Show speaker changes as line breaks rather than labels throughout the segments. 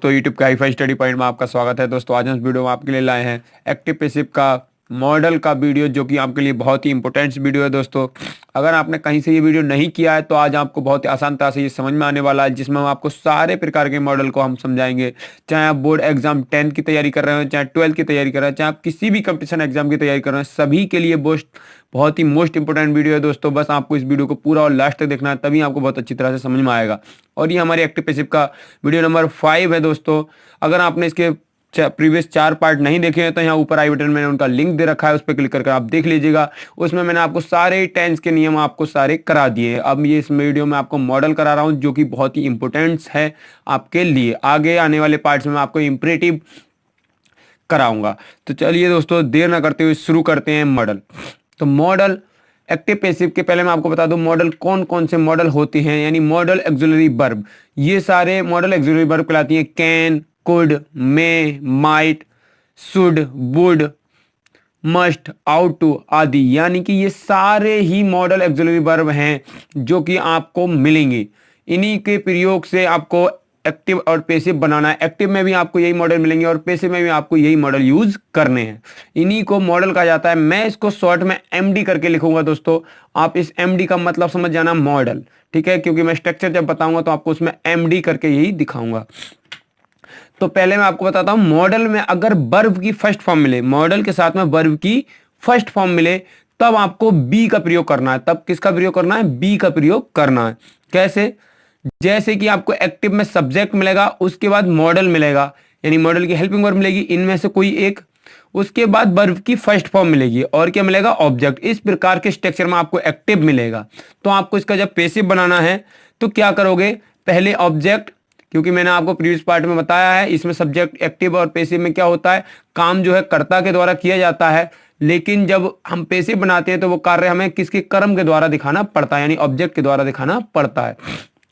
तो यूट्यूब का hi-fi study point में आपका स्वागत है दोस्तों। आज हम इस वीडियो में आपके लिए लाए हैं एक्टिव पैसिव का मॉडल का वीडियो, जो कि आपके लिए बहुत ही इंपॉर्टेंट वीडियो है दोस्तों। अगर आपने कहीं से ये वीडियो नहीं किया है तो आज आपको बहुत ही आसान तरह से ये समझ में आने वाला है, जिसमें हम आपको सारे प्रकार के मॉडल को हम समझाएंगे। चाहे आप बोर्ड एग्जाम 10 की तैयारी कर रहे हो, चाहे 12 की तैयारी कर रहे हो, चाहे आप किसी भी कंपटीशन एग्जाम की तैयारी कर रहे हैं, सभी के लिए बहुत ही मोस्ट इंपोर्टेंट वीडियो है दोस्तों। बस आपको इस वीडियो को पूरा और लास्ट तक देखना है, तभी आपको बहुत अच्छी तरह से समझ में आएगा। और ये हमारे एक्टिव पैसिव का वीडियो नंबर 5 है दोस्तों। अगर आपने इसके प्रीवियस 4 पार्ट नहीं देखे हैं तो यहाँ ऊपर आई बटन में मैंने उनका लिंक दे रखा है, उस पर क्लिक करके आप देख लीजिएगा। उसमें मैंने आपको सारे टेंस के नियम आपको सारे करा दिए हैं। अब ये इस वीडियो में आपको मॉडल करा रहा हूँ, जो कि बहुत ही इंपॉर्टेंट है आपके लिए। आगे आने वाले पार्ट्स में मैं आपको इंपरेटिव कराऊंगा। तो चलिए दोस्तों, देर ना करते हुए शुरू करते हैं मॉडल। तो मॉडल एक्टिव पैसिव के पहले मैं आपको बता दूं मॉडल कौन कौन से मॉडल होते हैं, यानी मॉडल ऑक्सिलरी वर्ब। ये सारे मॉडल ऑक्सिलरी वर्ब कहलाती हैं can, could, may, might, should, would, must, ought to आदि। यानी कि ये सारे ही मॉडल ऑक्सिलरी वर्ब हैं जो कि आपको मिलेंगे। इन्हीं के प्रयोग से आपको एक्टिव और पैसिव बनाना है। एक्टिव में भी आपको यही मॉडल मिलेंगे और पैसिव में भी आपको यही मॉडल यूज करने हैं। इन्हीं को मॉडल कहा जाता है। मैं इसको शॉर्ट में एमडी करके लिखूंगा दोस्तों। आप इस एमडी का मतलब समझ जाना मॉडल, ठीक है, क्योंकि मैं स्ट्रक्चर जब बताऊंगा तो आपको उसमें एमडी करके यही दिखाऊंगा। तो पहले मैं आपको बताता हूं, मॉडल में अगर वर्ब की फर्स्ट फॉर्म मिले, मॉडल के साथ में वर्ब की फर्स्ट फॉर्म मिले, तब आपको बी का प्रयोग करना है। तब किसका प्रयोग करना है? बी का प्रयोग करना है। कैसे? जैसे कि आपको एक्टिव में सब्जेक्ट मिलेगा, उसके बाद मॉडल मिलेगा, यानी मॉडल की हेल्पिंग वर्ब मिलेगी, इनमें से कोई एक, उसके बाद वर्ब की फर्स्ट फॉर्म मिलेगी, और क्या मिलेगा? ऑब्जेक्ट। इस प्रकार के स्ट्रक्चर में आपको एक्टिव मिलेगा। तो आपको इसका जब पैसिव बनाना है तो क्या करोगे? पहले ऑब्जेक्ट, क्योंकि मैंने आपको प्रीवियस पार्ट में बताया है, इसमें सब्जेक्ट एक्टिव और पैसिव में क्या होता है, काम जो है कर्ता के द्वारा किया जाता है, लेकिन जब हम पैसिव बनाते हैं तो वो कार्य हमें किसके? कर्म के द्वारा दिखाना पड़ता है, यानी ऑब्जेक्ट के द्वारा दिखाना पड़ता है।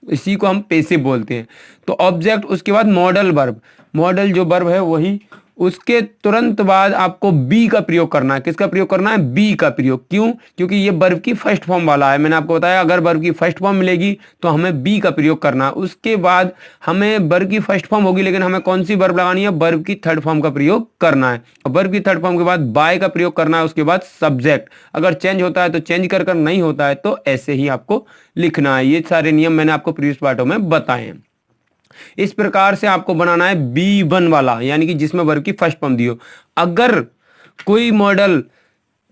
इसी को हम पैसिव बोलते हैं। तो ऑब्जेक्ट, उसके बाद मॉडल वर्ब। मॉडल जो वर्ब है वही, उसके तुरंत बाद आपको बी का प्रयोग करना है। किसका प्रयोग करना है? बी का प्रयोग। क्यों? क्योंकि ये वर्ब की फर्स्ट फॉर्म वाला है। मैंने आपको बताया अगर वर्ब की फर्स्ट फॉर्म मिलेगी तो हमें बी का प्रयोग करना है। उसके बाद हमें वर्ब की फर्स्ट फॉर्म होगी, लेकिन हमें कौन सी वर्ब लगानी है? वर्ब की थर्ड फॉर्म का प्रयोग करना है। वर्ब की थर्ड फॉर्म के बाद बाय का प्रयोग करना है। उसके बाद सब्जेक्ट, अगर चेंज होता है तो चेंज कर, नहीं होता है तो ऐसे ही आपको लिखना है। ये सारे नियम मैंने आपको प्रीवियस पार्टों में बताए हैं। इस प्रकार से आपको बनाना है B1 वाला, यानी कि जिसमें वर्ब की फर्स्ट फॉर्म दी हो। अगर कोई मॉडल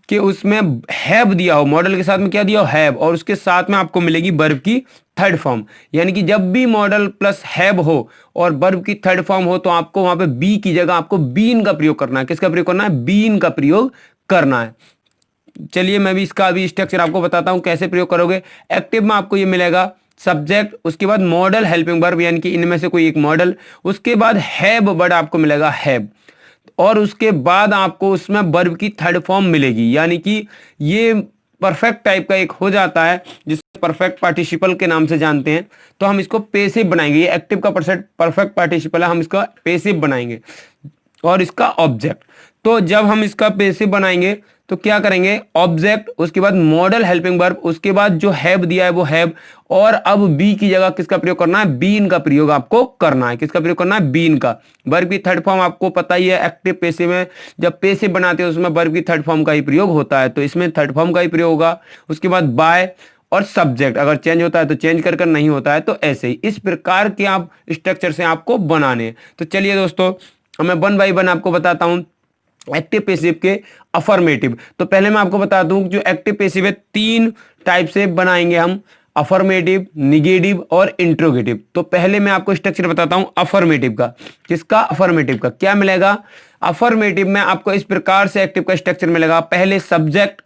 के उसमें हैव दिया हो, मॉडल के साथ में क्या दिया हो? हैव, और उसके साथ में आपको मिलेगी वर्ब की थर्ड फॉर्म। यानी कि जब भी मॉडल प्लस हैव हो और वर्ब की थर्ड फॉर्म हो तो आपको वहां पे बी की जगह आपको बीन का प्रयोग करना है। किसका प्रयोग करना है? बीन का प्रयोग करना है। चलिए मैं भी इसका अभी स्ट्रक्चर आपको बताता हूं कैसे प्रयोग करोगे। एक्टिव में आपको ये मिलेगा सब्जेक्ट, उसके बाद मॉडल हेल्पिंग वर्ब, यानी कि इनमें से कोई एक मॉडल, उसके बाद हैव वर्ड आपको मिलेगा हैव, और उसके बाद आपको उसमें वर्ब की थर्ड फॉर्म मिलेगी। यानी कि ये परफेक्ट टाइप का एक हो जाता है, जिसे परफेक्ट पार्टिसिपल के नाम से जानते हैं। तो हम इसको पैसिव बनाएंगे। ये एक्टिव का परफेक्ट पार्टिसिपल है, हम इसका पैसिव बनाएंगे। और इसका ऑब्जेक्ट, तो जब हम इसका पैसिव बनाएंगे तो क्या करेंगे? ऑब्जेक्ट, उसके बाद मॉडल हेल्पिंग वर्ब, उसके बाद जो हैव दिया है वो हैव, और अब बी की जगह किसका प्रयोग करना है? बीन का प्रयोग आपको करना है। किसका प्रयोग करना है? बीन का। वर्ब की थर्ड फॉर्म आपको पता ही है, एक्टिव पैसिव में जब पैसिव बनाते हैं उसमें वर्ब की थर्ड फॉर्म का ही प्रयोग होता है, तो इसमें थर्ड फॉर्म का ही प्रयोग होगा। उसके बाद बाय और सब्जेक्ट, अगर चेंज होता है तो चेंज कर, नहीं होता है तो ऐसे ही। इस प्रकार के आप स्ट्रक्चर से आपको बनाने। तो चलिए दोस्तों, मैं 1 बाय 1 आपको बताता हूं एक्टिव पैसिव के अफर्मेटिव। तो पहले मैं आपको बता दूं जो एक्टिव पैसिव है 3 टाइप से बनाएंगे हम, अफर्मेटिव, निगेटिव और इंट्रोगेटिव। तो पहले मैं आपको स्ट्रक्चर बताता हूं अफर्मेटिव का। किसका? अफर्मेटिव का। क्या मिलेगा? अफर्मेटिव में आपको इस प्रकार से एक्टिव का स्ट्रक्चर मिलेगा। पहले सब्जेक्ट,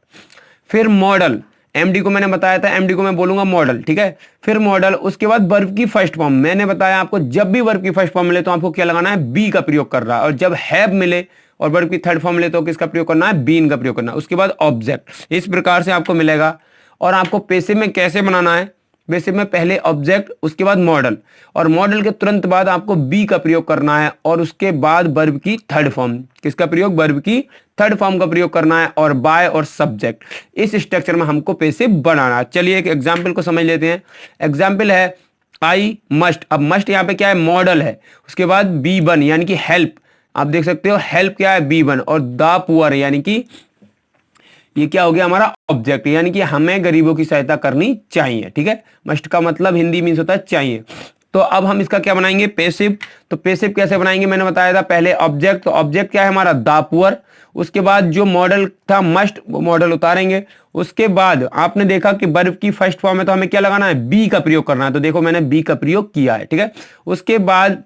फिर मॉडल, एमडी को मैंने बताया था, एमडी को मैं बोलूंगा मॉडल, ठीक है, फिर मॉडल, उसके बाद वर्ब की फर्स्ट फॉर्म। मैंने बताया आपको जब भी वर्ब की फर्स्ट फॉर्म मिले तो आपको क्या लगाना है? बी का प्रयोग कर रहा है, और जब हैव मिले और वर्ब की थर्ड फॉर्म मिले तो किसका प्रयोग करना है? बीन का प्रयोग करना है। उसके बाद ऑब्जेक्ट। इस प्रकार से आपको मिलेगा। और आपको पैसिव में कैसे बनाना है? पैसिव में पहले ऑब्जेक्ट, उसके बाद मॉडल, और मॉडल के तुरंत बाद आपको बी का प्रयोग करना है, और उसके बाद वर्ब की थर्ड फॉर्म। किसका प्रयोग? वर्ब की थर्ड फॉर्म का प्रयोग करना है, और बाय और सब्जेक्ट। इस स्ट्रक्चर में हमको पैसिव बनाना है। चलिए एक एग्जाम्पल को समझ लेते हैं। एग्जाम्पल है आई मस्ट, अब मस्ट यहाँ पे क्या है, मॉडल है। उसके बाद बी वन यानी कि हेल्प, आप देख सकते हो हेल्प क्या है, बी वन, और द पुअर यानी कि ये क्या हो गया हमारा ऑब्जेक्ट, यानी कि हमें गरीबों की सहायता करनी चाहिए। ठीक है, मस्ट का मतलब हिंदी मीन्स होता है चाहिए। तो अब हम इसका क्या बनाएंगे, पेसिव। तो पेसिव कैसे बनाएंगे, मैंने बताया था पहले ऑब्जेक्ट, तो ऑब्जेक्ट क्या है हमारा, द पुअर। उसके बाद जो मॉडल था मस्ट, वो मॉडल उतारेंगे। उसके बाद आपने देखा कि वर्ब की फर्स्ट फॉर्म में तो हमें क्या लगाना है, बी का प्रयोग करना है, तो देखो मैंने बी का प्रयोग किया है। ठीक है, उसके बाद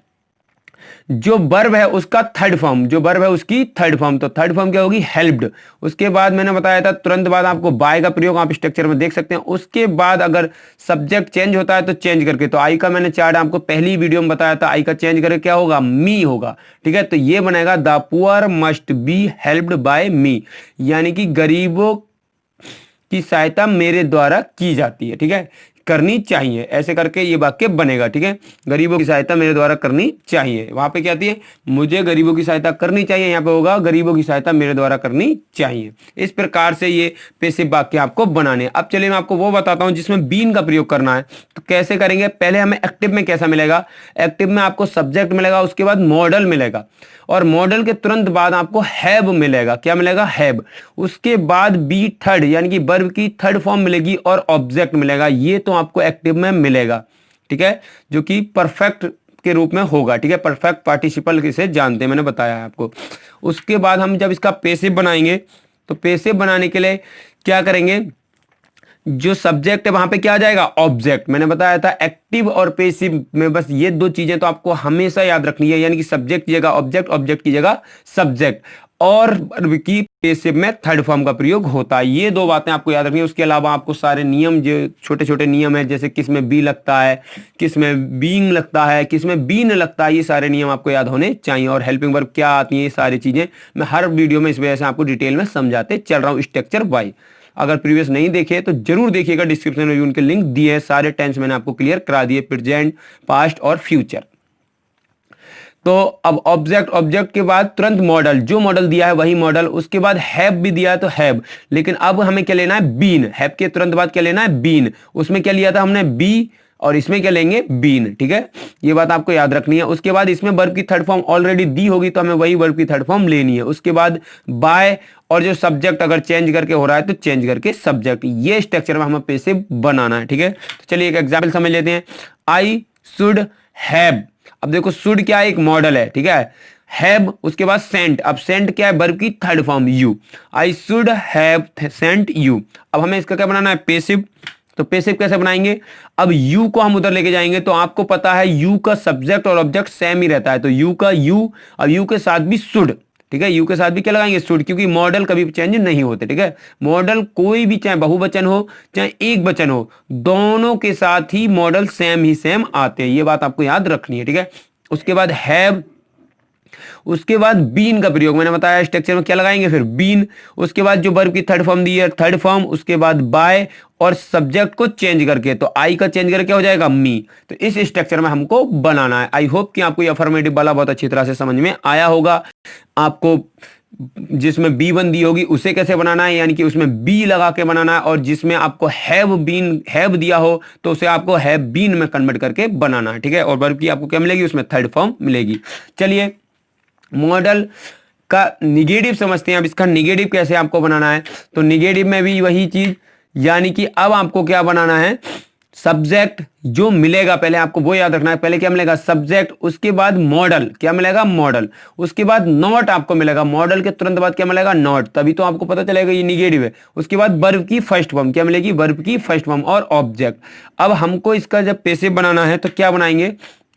जो वर्ब है उसका थर्ड फॉर्म, जो वर्ब है उसकी थर्ड फॉर्म, तो थर्ड फॉर्म क्या होगी, हेल्प्ड। उसके बाद मैंने बताया था तुरंत बाद आपको बाय का प्रयोग आप स्ट्रक्चर में देख सकते हैं। उसके बाद अगर सब्जेक्ट चेंज होता है तो चेंज करके, तो आई का मैंने चार्ट आपको पहली वीडियो में बताया था, आई का चेंज करके क्या होगा, मी होगा। ठीक है, तो ये बनेगा the poor must be helped by me, यानी कि गरीबों की सहायता मेरे द्वारा की जाती है। ठीक है, करनी चाहिए, ऐसे करके ये वाक्य बनेगा। ठीक है, गरीबों की सहायता मेरे द्वारा करनी चाहिए, वहां पे क्या आती है, मुझे गरीबों की सहायता करनी चाहिए, यहाँ पे होगा गरीबों की सहायता मेरे द्वारा करनी चाहिए। इस प्रकार से ये पैसिव वाक्य आपको बनाने। अब चलिए मैं आपको वो बताता हूं जिसमें बीन का प्रयोग करना है, तो कैसे करेंगे। पहले हमें एक्टिव में कैसा मिलेगा, एक्टिव में आपको सब्जेक्ट मिलेगा, उसके बाद मॉडल मिलेगा, और मॉडल के तुरंत बाद आपको हैव मिलेगा। क्या मिलेगा, हैव। उसके बाद बी थर्ड यानी कि वर्ब की थर्ड फॉर्म मिलेगी, और ऑब्जेक्ट मिलेगा। ये तो आपको एक्टिव में मिलेगा। ठीक है, जो कि परफेक्ट के रूप में होगा। ठीक है, परफेक्ट पार्टिसिपल किसे जानते हैं, मैंने बताया है आपको। उसके बाद हम जब इसका पेसिव बनाएंगे, तो पेसिव बनाने के लिए क्या करेंगे, जो सब्जेक्ट है वहां पे क्या आ जाएगा, ऑब्जेक्ट। मैंने बताया था एक्टिव और पेसिव में बस ये दो चीजें तो आपको हमेशा याद रखनी है, यानी कि सब्जेक्ट की जगह ऑब्जेक्ट, ऑब्जेक्ट की जगह सब्जेक्ट, और verb की पेसिव में थर्ड फॉर्म का प्रयोग होता है। ये दो बातें आपको याद रखनी है। उसके अलावा आपको सारे नियम, जो छोटे छोटे नियम है, जैसे किस में बी लगता है, किस में बीइंग लगता है, किस में बीन लगता है, ये सारे नियम आपको याद होने चाहिए। और हेल्पिंग वर्ब क्या आती है, ये सारी चीजें मैं हर वीडियो में इस वजह से आपको डिटेल में समझाते चल रहा हूँ, स्ट्रक्चर वाइज। अगर प्रीवियस नहीं देखे तो जरूर देखिएगा, डिस्क्रिप्शन में उनके लिंक दिए हैं, सारे टेंस मैंने आपको क्लियर करा दिए, प्रेजेंट, पास्ट और फ्यूचर। तो अब ऑब्जेक्ट, ऑब्जेक्ट के बाद तुरंत मॉडल, जो मॉडल दिया है वही मॉडल। उसके बाद हैव भी दिया है तो हैव, लेकिन अब हमें क्या लेना है, बीन। हैव के तुरंत बाद क्या लेना है, बीन। उसमें क्या लिया था हमने, बी, और इसमें क्या लेंगे, बीन। ठीक है, ये बात आपको याद रखनी है। उसके बाद इसमें वर्ब की थर्ड फॉर्म ऑलरेडी दी होगी, तो हमें वही वर्ब की थर्ड फॉर्म लेनी है। उसके बाद बाय, और जो सब्जेक्ट अगर चेंज करके हो रहा है तो चेंज करके सब्जेक्ट। ये स्ट्रक्चर में हमें पैसिव बनाना है। ठीक है, तो चलिए एक एग्जाम्पल समझ लेते हैं। आई शुड हैव, अब देखो शुड क्या है, एक मॉडल है। ठीक है, हैव, उसके बाद सेंट, अब सेंट क्या है, वर्ब की third form you, I should have sent you. अब हमें इसका क्या बनाना है, पैसिव। तो पैसिव कैसे बनाएंगे, अब यू को हम उधर लेके जाएंगे, तो आपको पता है यू का सब्जेक्ट और ऑब्जेक्ट सेम ही रहता है, तो यू का यू, अब यू के साथ भी शुड। ठीक है, यू के साथ भी क्या लगाएंगे, शुड, क्योंकि मॉडल कभी चेंज नहीं होते। ठीक है, मॉडल कोई भी, चाहे बहुवचन हो चाहे एक वचन हो, दोनों के साथ ही मॉडल सेम ही सेम आते हैं, ये बात आपको याद रखनी है। ठीक है, उसके बाद हैव, उसके बाद बीन का प्रयोग मैंने बताया स्ट्रक्चर में क्या लगाएंगे, फिर बीन। उसके बाद जो वर्ब की थर्ड फॉर्म दी है, थर्ड फॉर्म। उसके बाद बाय, और सब्जेक्ट को चेंज करके, तो आई का चेंज करके क्या हो जाएगा, मी। तो इस स्ट्रक्चर में हमको बनाना है। आई होप कि आपको ये अफर्मेटिव वाला बहुत अच्छी तरह से समझ में आया होगा। आपको जिसमें बी वन दी होगी उसे कैसे बनाना है, यानी कि उसमें बी लगा के बनाना है, और जिसमें आपको हैव बीन, हैव दिया हो तो उसे आपको हैव बीन में कन्वर्ट करके बनाना है। ठीक है, और वर्ब की आपको क्या मिलेगी, उसमें थर्ड फॉर्म मिलेगी। चलिए मॉडल का निगेटिव समझते हैं। अब इसका निगेटिव कैसे आपको बनाना है, तो निगेटिव में भी वही चीज, यानी कि अब आपको क्या बनाना है, सब्जेक्ट जो मिलेगा पहले आपको वो याद रखना है। पहले क्या मिलेगा, सब्जेक्ट, उसके बाद मॉडल, क्या मिलेगा, मॉडल। उसके बाद नॉट आपको मिलेगा, मॉडल के तुरंत बाद क्या मिलेगा, नॉट, तभी तो आपको पता चलेगा ये निगेटिव है। उसके बाद वर्ब की फर्स्ट फॉर्म क्या मिलेगी, वर्ब की फर्स्ट फॉर्म, और ऑब्जेक्ट। अब हमको इसका जब पैसिव बनाना है तो क्या बनाएंगे,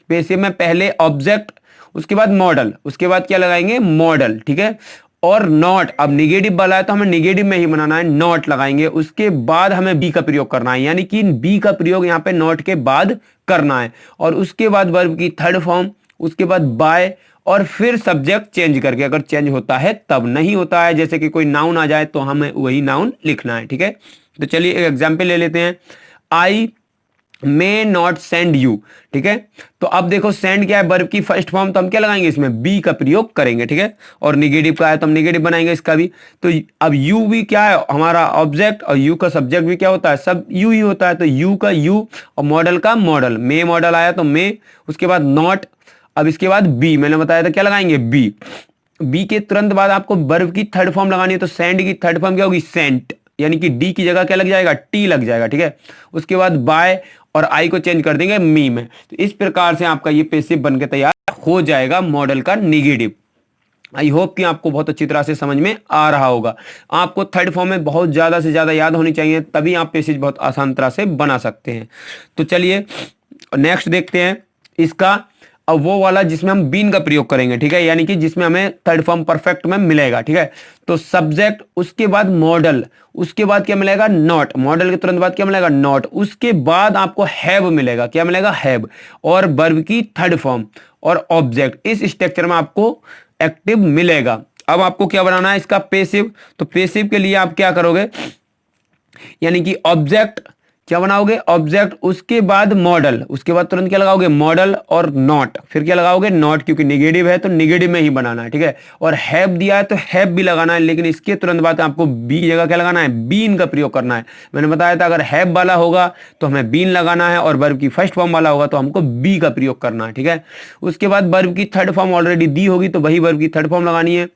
पैसिव में पहले ऑब्जेक्ट, उसके बाद मॉडल, उसके बाद क्या लगाएंगे, मॉडल। ठीक है, और नॉट, अब निगेटिव वाला है तो हमें निगेटिव में ही बनाना है, नॉट लगाएंगे। उसके बाद हमें बी का प्रयोग करना है, यानी कि बी का प्रयोग यहाँ पे नॉट के बाद करना है। और उसके बाद वर्ब की थर्ड फॉर्म, उसके बाद बाय, और फिर सब्जेक्ट चेंज करके, अगर चेंज होता है तब, नहीं होता है जैसे कि कोई नाउन आ जाए तो हमें वही नाउन लिखना है। ठीक है, तो चलिए एक एग्जाम्पल ले लेते हैं। आई मे नॉट सेंड यू। ठीक है, तो अब देखो सेंड क्या है, वर्ब की फर्स्ट फॉर्म, तो हम क्या लगाएंगे इसमें, बी का प्रयोग करेंगे। ठीक है, और निगेटिव का है तो हम निगेटिव बनाएंगे इसका भी। तो अब यू भी क्या है, हमारा ऑब्जेक्ट, और यू का सब्जेक्ट भी क्या होता है, सब यू ही होता है। तो यू का यू और मॉडल का मॉडल, मे मॉडल आया तो मे, उसके बाद नॉट, अब इसके बाद बी, मैंने बताया था क्या लगाएंगे, बी। बी के तुरंत बाद आपको वर्ब की थर्ड फॉर्म लगानी है, तो सेंड की थर्ड फॉर्म क्या होगी, सेंट, यानी कि डी की जगह क्या लग जाएगा, टी लग जाएगा। ठीक है, उसके बाद बाय और आई को चेंज कर देंगे मी में। तो इस प्रकार से आपका ये पैसिव बनके तैयार हो जाएगा मॉडल का निगेटिव। आई होप कि आपको बहुत अच्छी तरह से समझ में आ रहा होगा। आपको थर्ड फॉर्म में बहुत ज्यादा से ज्यादा याद होनी चाहिए, तभी आप पैसेज बहुत आसान तरह से बना सकते हैं। तो चलिए नेक्स्ट देखते हैं इसका, अब वो वाला जिसमें हम बीन का प्रयोग करेंगे। ठीक है, यानी कि जिसमें हमें थर्ड फॉर्म परफेक्ट में मिलेगा। ठीक है, तो सब्जेक्ट, उसके बाद मॉडल, उसके बाद क्या मिलेगा, नॉट, मॉडल के तुरंत बाद क्या मिलेगा, नॉट, उसके बाद आपको हैव मिलेगा, क्या मिलेगा, हैव, और वर्ब की थर्ड फॉर्म और ऑब्जेक्ट। इस स्ट्रक्चर में आपको एक्टिव मिलेगा। अब आपको क्या बनाना है इसका पेसिव, तो पेसिव के लिए आप क्या करोगे, यानी कि ऑब्जेक्ट क्या बनाओगे, ऑब्जेक्ट, उसके बाद मॉडल, उसके बाद तुरंत क्या लगाओगे, मॉडल और नॉट, फिर क्या लगाओगे, नॉट, क्योंकि निगेटिव है तो निगेटिव में ही बनाना है। ठीक है, और हैव दिया है तो हैव भी लगाना है, लेकिन इसके तुरंत बाद आपको बी जगह क्या लगाना है, बीन का प्रयोग करना है। मैंने बताया था अगर हैव वाला होगा तो हमें बीन लगाना है, और वर्ब की फर्स्ट फॉर्म वाला होगा तो हमको बी का प्रयोग करना है। ठीक है, उसके बाद वर्ब की थर्ड फॉर्म ऑलरेडी दी होगी तो वही वर्ब की थर्ड फॉर्म लगानी है।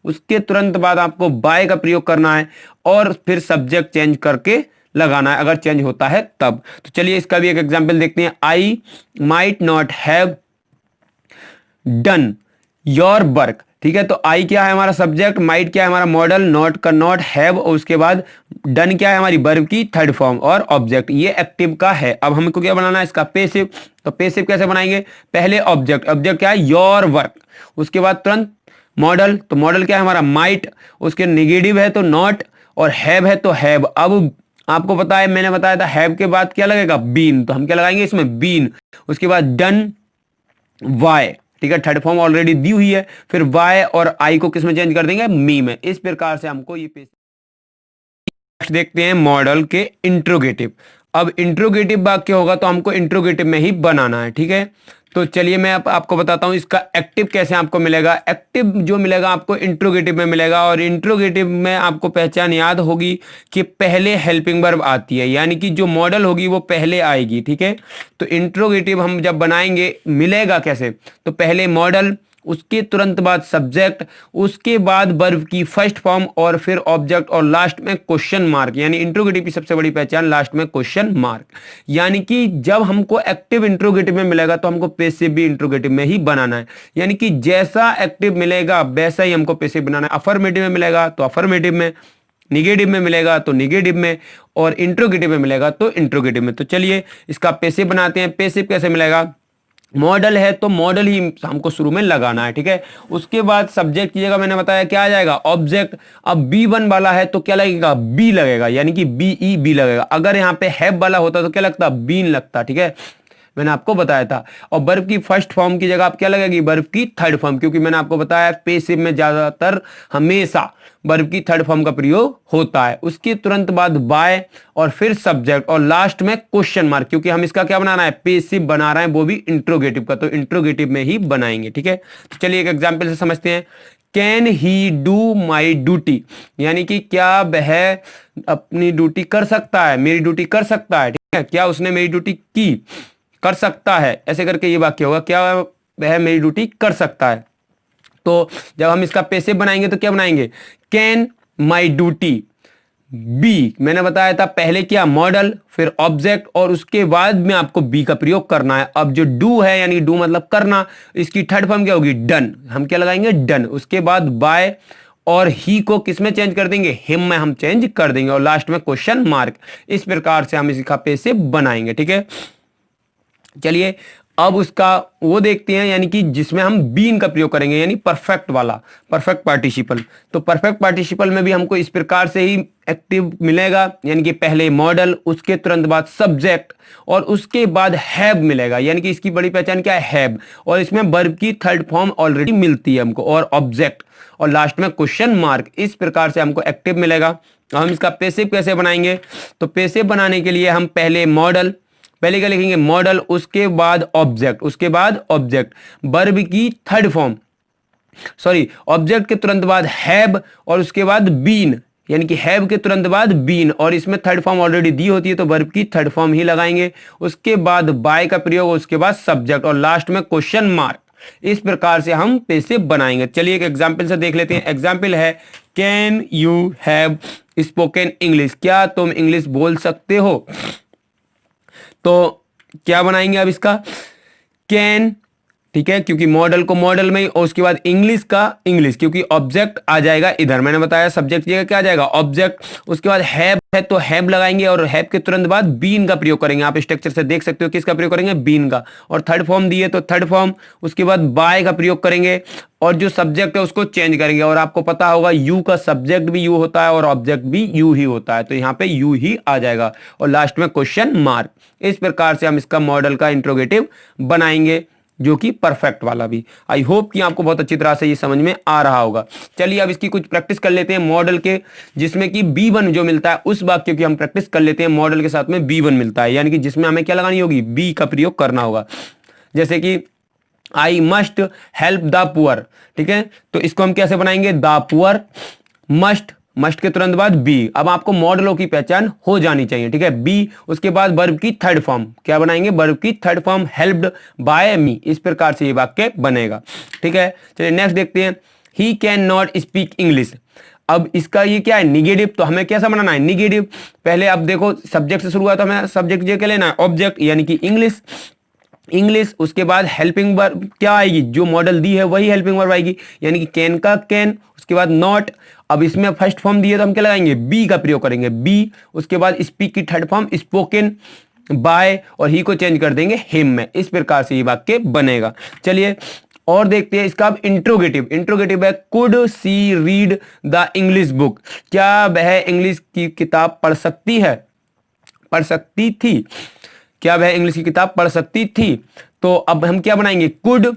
उसके तुरंत बाद आपको बाय का प्रयोग करना है, और फिर सब्जेक्ट चेंज करके लगाना है अगर चेंज होता है तब। तो चलिए इसका भी एक एग्जांपल देखते हैं। I might not have done your work. ठीक है, तो आई क्या है हमारा सब्जेक्ट, माइट क्या है हमारा मॉडल, नॉट का नॉट, हैव, और उसके बाद डन क्या है हमारी वर्ब की थर्ड फॉर्म और ऑब्जेक्ट, ये एक्टिव का है। अब हमको क्या बनाना है इसका पेसिव, तो पेसिव कैसे बनाएंगे, पहले ऑब्जेक्ट, ऑब्जेक्ट क्या है, योर वर्क, उसके बाद तुरंत मॉडल, तो मॉडल क्या है हमारा माइट, उसके निगेटिव है तो नॉट, और हैव है तो हैव। अब आपको पता है मैंने बताया था हैव के बाद क्या लगेगा, बीन, तो हम क्या लगाएंगे इसमें, बीन, उसके बाद डन वाई। ठीक है, थर्ड फॉर्म ऑलरेडी दी हुई है, फिर वाई और आई को किस में चेंज कर देंगे, मी में। इस प्रकार से हमको ये नेक्स्ट देखते हैं मॉडल के इंट्रोगेटिव। अब इंट्रोगेटिव वाक्य होगा तो हमको इंट्रोगेटिव में ही बनाना है। ठीक है, तो चलिए मैं आपको बताता हूं इसका एक्टिव कैसे आपको मिलेगा। एक्टिव जो मिलेगा आपको इंट्रोगेटिव में मिलेगा, और इंट्रोगेटिव में आपको पहचान याद होगी कि पहले हेल्पिंग वर्ब आती है, यानी कि जो मॉडल होगी वो पहले आएगी। ठीक है, तो इंट्रोगेटिव हम जब बनाएंगे मिलेगा कैसे, तो पहले मॉडल, उसके तुरंत बाद सब्जेक्ट, उसके बाद वर्ब की फर्स्ट फॉर्म, और फिर ऑब्जेक्ट, और लास्ट में क्वेश्चन मार्क। यानी इंट्रोगेटिव की सबसे बड़ी पहचान लास्ट में क्वेश्चन मार्क। यानी कि जब हमको एक्टिव इंट्रोगेटिव में मिलेगा तो हमको पैसिव भी इंट्रोगेटिव में ही बनाना है। यानी कि जैसा एक्टिव मिलेगा वैसा ही हमको पैसिव बनाना है। अफर्मेटिव में मिलेगा तो अफर्मेटिव में, निगेटिव में मिलेगा तो निगेटिव में, और इंट्रोगेटिव में मिलेगा तो इंट्रोगेटिव में। तो चलिए इसका पैसिव बनाते हैं। पैसिव कैसे मिलेगा, मॉडल है तो मॉडल ही हमको शुरू में लगाना है। ठीक है, उसके बाद सब्जेक्ट की जगह मैंने बताया क्या आ जाएगा, ऑब्जेक्ट। अब B1 वाला है तो क्या लगेगा, बी लगेगा, यानी कि BE लगेगा। अगर यहाँ पे हैव वाला होता तो क्या लगता, बीन लगता। ठीक है, मैंने आपको बताया था। और वर्ब की फर्स्ट फॉर्म की जगह आप क्या लगेगी, वर्ब की थर्ड फॉर्म, क्योंकि मैंने आपको बताया पैसिव में ज्यादातर हमेशा वर्ब की थर्ड फॉर्म का प्रयोग होता है। उसके तुरंत बाद बाय, और फिर सब्जेक्ट, और लास्ट में क्वेश्चन मार्क, क्योंकि हम इसका क्या बनाना है, पैसिव बना रहे हैं, वो भी इंट्रोगेटिव का, तो इंट्रोगेटिव में ही बनाएंगे। ठीक है, तो चलिए एक एग्जाम्पल से समझते हैं। Can he do my duty, यानी कि क्या वह अपनी ड्यूटी कर सकता है, मेरी ड्यूटी कर सकता है। ठीक है, क्या उसने मेरी ड्यूटी की, कर सकता है, ऐसे करके ये वाक्य होगा, क्या वह मेरी ड्यूटी कर सकता है। तो जब हम इसका पैसिव बनाएंगे तो क्या बनाएंगे, कैन माई ड्यूटी बी, मैंने बताया था पहले क्या, मॉडल, फिर ऑब्जेक्ट, और उसके बाद में आपको बी का प्रयोग करना है। अब जो डू है, यानी डू मतलब करना, इसकी थर्ड फॉर्म क्या होगी, डन, हम क्या लगाएंगे, डन। उसके बाद बाय, और ही को किस में चेंज कर देंगे, हिम में हम चेंज कर देंगे, और लास्ट में क्वेश्चन मार्क। इस प्रकार से हम इसका पैसिव बनाएंगे। ठीक है, चलिए अब उसका वो देखते हैं, यानी कि जिसमें हम बीन का प्रयोग करेंगे, यानी परफेक्ट वाला, परफेक्ट पार्टिसिपल। तो परफेक्ट पार्टिसिपल में भी हमको इस प्रकार से ही एक्टिव मिलेगा, यानी कि पहले मॉडल, उसके तुरंत बाद सब्जेक्ट, और उसके बाद हैव मिलेगा, यानी कि इसकी बड़ी पहचान क्या है, हैव, और इसमें वर्ब की थर्ड फॉर्म ऑलरेडी मिलती है हमको, और ऑब्जेक्ट, और लास्ट में क्वेश्चन मार्क। इस प्रकार से हमको एक्टिव मिलेगा। हम इसका पैसिव कैसे बनाएंगे, तो पैसिव बनाने के लिए हम पहले मॉडल, पहले क्या लिखेंगे, मॉडल, उसके बाद ऑब्जेक्ट, उसके बाद ऑब्जेक्ट, वर्ब की थर्ड फॉर्म, सॉरी ऑब्जेक्ट के तुरंत बाद हैव और उसके बाद बीन, यानी कि हैव के तुरंत बाद बीन, और इसमें थर्ड फॉर्म ऑलरेडी दी होती है तो वर्ब की थर्ड फॉर्म ही लगाएंगे। उसके बाद बाय का प्रयोग, उसके बाद सब्जेक्ट और लास्ट में क्वेश्चन मार्क। इस प्रकार से हम पैसिव बनाएंगे। चलिए एक एग्जाम्पल से देख लेते हैं। एग्जाम्पल है can you have spoken English, क्या तुम इंग्लिश बोल सकते हो। तो क्या बनाएंगे अब इसका, कैन, ठीक है, क्योंकि मॉडल को मॉडल में, और उसके बाद इंग्लिश का इंग्लिश, क्योंकि ऑब्जेक्ट आ जाएगा इधर, मैंने बताया सब्जेक्ट जगह क्या आ जाएगा ऑब्जेक्ट। उसके बाद हैव है तो हैव लगाएंगे और हैव के तुरंत बाद बीन का प्रयोग करेंगे। आप स्ट्रक्चर से देख सकते हो किसका प्रयोग करेंगे, बीन का, और थर्ड फॉर्म दिए तो थर्ड फॉर्म। उसके बाद बाय का प्रयोग करेंगे और जो सब्जेक्ट है उसको चेंज करेंगे, और आपको पता होगा यू का सब्जेक्ट भी यू होता है और ऑब्जेक्ट भी यू ही होता है, तो यहाँ पे यू ही आ जाएगा, और लास्ट में क्वेश्चन मार्क। इस प्रकार से हम इसका मॉडल का इंट्रोगेटिव बनाएंगे, जो कि परफेक्ट वाला भी। आई होप कि आपको बहुत अच्छी तरह से ये समझ में आ रहा होगा। चलिए अब इसकी कुछ प्रैक्टिस कर लेते हैं मॉडल के, जिसमें कि B1 जो मिलता है उस वाक्य की हम प्रैक्टिस कर लेते हैं। मॉडल के साथ में B1 मिलता है, यानी कि जिसमें हमें क्या लगानी होगी, बी का प्रयोग करना होगा। जैसे कि I must help the poor, ठीक है, तो इसको हम कैसे बनाएंगे, द पुअर मस्ट, मस्ट के तुरंत बाद बी। अब आपको मॉडलों की पहचान हो जानी चाहिए, ठीक है, बी, उसके बाद वर्ब की थर्ड फॉर्म, क्या बनाएंगे, वर्ब की थर्ड फॉर्म हेल्प्ड बाय मी। इस प्रकार से ये वाक्य बनेगा, ठीक है। चलिए नेक्स्ट देखते हैं, he can not speak English. अब इसका ये क्या है, निगेटिव, तो हमें कैसा बनाना है, निगेटिव। पहले अब देखो सब्जेक्ट से शुरू हुआ तो हमें सब्जेक्ट क्या लेना है, ऑब्जेक्ट, यानी कि इंग्लिश, इंग्लिश। उसके बाद हेल्पिंग वर्ब क्या आएगी, जो मॉडल दी है वही हेल्पिंग वर्ब आएगी, यानी कि कैन का कैन। उसके बाद नॉट, अब इसमें फर्स्ट फॉर्म दिए तो हम क्या लगाएंगे, बी का प्रयोग करेंगे, बी। उसके बाद स्पीक की थर्ड फॉर्म स्पोकन बाय, और ही को चेंज कर देंगे हिम में। इस प्रकार से ये वाक्य बनेगा। चलिए और देखते हैं इसका अब इंट्रोगेटिव। इंट्रोगेटिव है could see read the English book, क्या वह इंग्लिश की किताब पढ़ सकती है, पढ़ सकती थी, क्या वह इंग्लिश की किताब पढ़ सकती थी। तो अब हम क्या बनाएंगे, कुड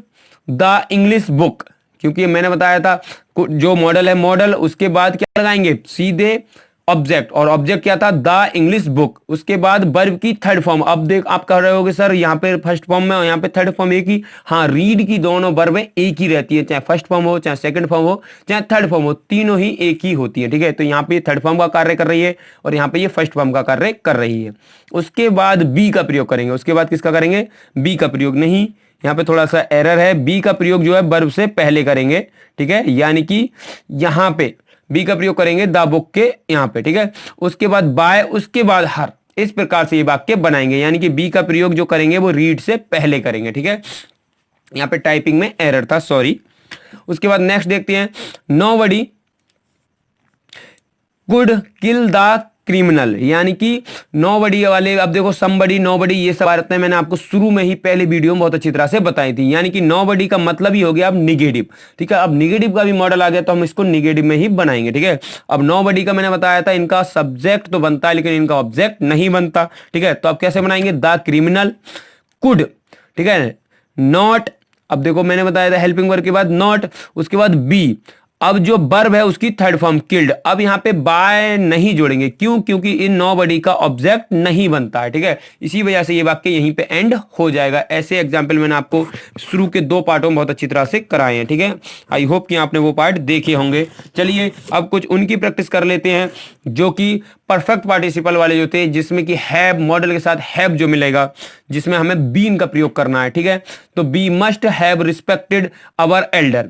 द इंग्लिश बुक, क्योंकि मैंने बताया था जो मॉडल है मॉडल, उसके बाद क्या लगाएंगे, सीधे ऑब्जेक्ट, और ऑब्जेक्ट क्या था, द इंग्लिश बुक। उसके बाद वर्ब की थर्ड फॉर्म। अब देख आप कह रहे होगे सर यहाँ पे फर्स्ट फॉर्म में और यहाँ पे थर्ड फॉर्म एक ही, हाँ, रीड की दोनों वर्ब एक ही रहती है, चाहे फर्स्ट फॉर्म हो, चाहे सेकंड फॉर्म हो, चाहे थर्ड फॉर्म हो, तीनों ही एक ही होती है, ठीक है। तो यहाँ पे थर्ड फॉर्म का कार्य कर रही है और यहाँ पे ये फर्स्ट फॉर्म का कार्य कर रही है। उसके बाद बी का प्रयोग करेंगे, उसके बाद किसका करेंगे, बी का प्रयोग नहीं, यहाँ पे थोड़ा सा एरर है, बी का प्रयोग जो है वर्ब से पहले करेंगे, ठीक है, यानी कि यहाँ पे बी का प्रयोग करेंगे द बुक के यहाँ पे, ठीक है। उसके बाद बाय, उसके बाद हर। इस प्रकार से ये वाक्य बनाएंगे, यानी कि बी का प्रयोग जो करेंगे वो रीड से पहले करेंगे, ठीक है। यहाँ पे टाइपिंग में एरर था, सॉरी। उसके बाद नेक्स्ट देखते हैं, nobody could kill the criminal, यानी कि नोबडी वाले, अब देखो समबडी, नोबडी, ये सब आते हैं, मैंने आपको शुरू में ही पहले वीडियो में बहुत अच्छी तरह से बताई थी। यानी कि नोबडी का मतलब ही हो गया अब निगेटिव, ठीक है। अब निगेटिव का भी मॉडल आ गया तो हम इसको निगेटिव में ही बनाएंगे, ठीक है। अब नोबडी का मैंने बताया था इनका सब्जेक्ट तो बनता है लेकिन इनका ऑब्जेक्ट नहीं बनता, ठीक है। तो अब कैसे बनाएंगे, द क्रिमिनल कुड, ठीक है, नॉट। अब देखो मैंने बताया था हेल्पिंग वर्ब के बाद नॉट, उसके बाद बी। अब जो वर्ब है उसकी थर्ड फॉर्म किल्ड। अब यहाँ पे बाय नहीं जोड़ेंगे, क्यों, क्योंकि इन नोबडी का ऑब्जेक्ट नहीं बनता है, ठीक है। इसी वजह से ये वाक्य यहीं पे एंड हो जाएगा। ऐसे एग्जाम्पल मैंने आपको शुरू के 2 पार्टों में बहुत अच्छी तरह से कराए हैं, ठीक है। आई होप कि आपने वो पार्ट देखे होंगे। चलिए अब कुछ उनकी प्रैक्टिस कर लेते हैं जो कि परफेक्ट पार्टिसिपल वाले जो थे, जिसमें कि हैव, मॉडल के साथ हैव जो मिलेगा, जिसमें हमें बीन का प्रयोग करना है, ठीक है। तो be must have respected our elder.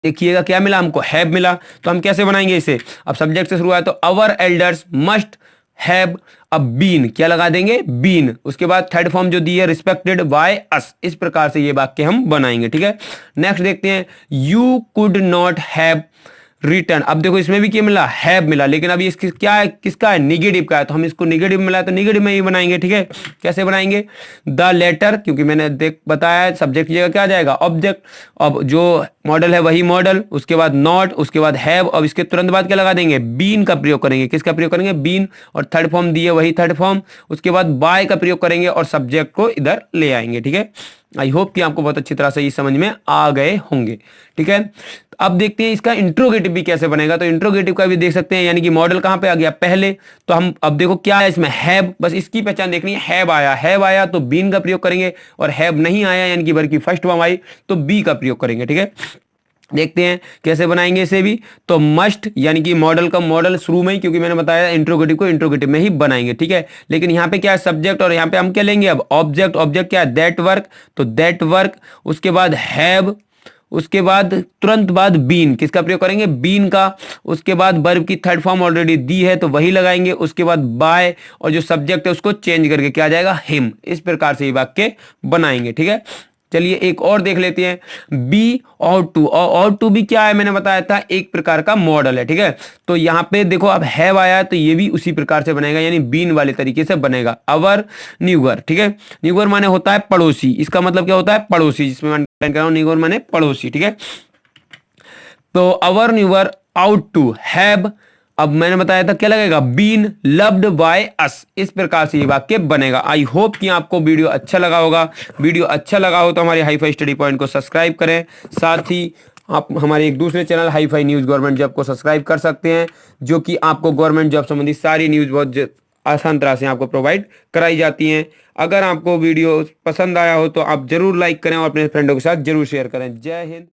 देखिएगा क्या मिला हमको, हैव मिला, तो हम कैसे बनाएंगे इसे, अब सब्जेक्ट से शुरू है तो अवर एल्डर्स मस्ट हैव, अब बीन क्या लगा देंगे, बीन। उसके बाद थर्ड फॉर्म जो दी है रिस्पेक्टेड बाय अस। इस प्रकार से ये वाक्य हम बनाएंगे, ठीक है। नेक्स्ट देखते हैं, you could not have return. अब देखो इसमें भी क्या मिला, हैव मिला, लेकिन अभी इसकी क्या है, किसका है, निगेटिव का है, तो हम इसको निगेटिव मिला तो निगेटिव में ही बनाएंगे, ठीक है। कैसे बनाएंगे, द लेटर, क्योंकि मैंने बताया सब्जेक्ट की जगह क्या आ जाएगा, ऑब्जेक्ट। अब जो मॉडल है वही मॉडल, उसके बाद नॉट, उसके बाद हैव, अब इसके तुरंत बाद क्या लगा देंगे, बीन का प्रयोग करेंगे। किसका प्रयोग करेंगे, बीन, और थर्ड फॉर्म दिए वही थर्ड फॉर्म। उसके बाद बाय का प्रयोग करेंगे और सब्जेक्ट को इधर ले आएंगे, ठीक है। आई होप कि आपको बहुत अच्छी तरह से ये समझ में आ गए होंगे। ठीक है, अब देखते हैं इसका इंट्रोगेटिव भी कैसे बनेगा। तो इंट्रोगेटिव का भी देख सकते हैं, यानी कि मॉडल कहां पे आ गया पहले, तो हम अब देखो क्या है इसमें, हैव, बस इसकी पहचान देखनी है। हैव आया तो बीन का प्रयोग करेंगे, और हैव नहीं आया यानी कि वर्ब की फर्स्ट फॉर्म आई तो बी का प्रयोग करेंगे। ठीक है, देखते हैं कैसे बनाएंगे इसे भी। तो मस्ट यानी कि मॉडल का मॉडल शुरू में ही, क्योंकि मैंने बताया इंट्रोगेटिव को इंट्रोगेटिव में ही बनाएंगे। ठीक है, लेकिन यहाँ पे क्या है, सब्जेक्ट, और यहाँ पे हम क्या लेंगे अब, ऑब्जेक्ट। ऑब्जेक्ट क्या है, दैट वर्क, तो दैट वर्क, उसके बाद हैव, उसके बाद तुरंत बाद बीन, किसका प्रयोग करेंगे, बीन का। उसके बाद वर्ब की थर्ड फॉर्म ऑलरेडी दी है तो वही लगाएंगे। उसके बाद बाय, और जो सब्जेक्ट है उसको चेंज करके क्या आ जाएगा, हिम। इस प्रकार से ये वाक्य बनाएंगे। ठीक है, चलिए एक और देख लेते हैं, बी और टू। और टू भी क्या है, मैंने बताया था एक प्रकार का मॉडल है। ठीक है, तो यहां पे देखो अब हैव आया तो ये भी उसी प्रकार से बनेगा, यानी बीन वाले तरीके से बनेगा। अवर न्यूगर, ठीक है, न्यूगर माने होता है पड़ोसी, इसका मतलब क्या होता है, पड़ोसी, जिसमें मैं कर रहा हूं न्यूगर माने पड़ोसी। ठीक है, तो अवर न्यूवर आउट टू हैव, अब मैंने बताया था क्या लगेगा, बीन लव्ड बाय अस। इस प्रकार से ये वाक्य बनेगा। आई होप कि आपको वीडियो अच्छा लगा होगा। वीडियो अच्छा लगा हो तो हमारे हाईफाई स्टडी पॉइंट को सब्सक्राइब करें, साथ ही आप हमारे एक दूसरे channel hifi news government job को सब्सक्राइब कर सकते हैं, जो कि आपको गवर्नमेंट जॉब संबंधी सारी न्यूज बहुत आसान तरह से आपको प्रोवाइड कराई जाती हैं। अगर आपको वीडियो पसंद आया हो तो आप जरूर लाइक करें और अपने फ्रेंडों के साथ जरूर शेयर करें। जय हिंद।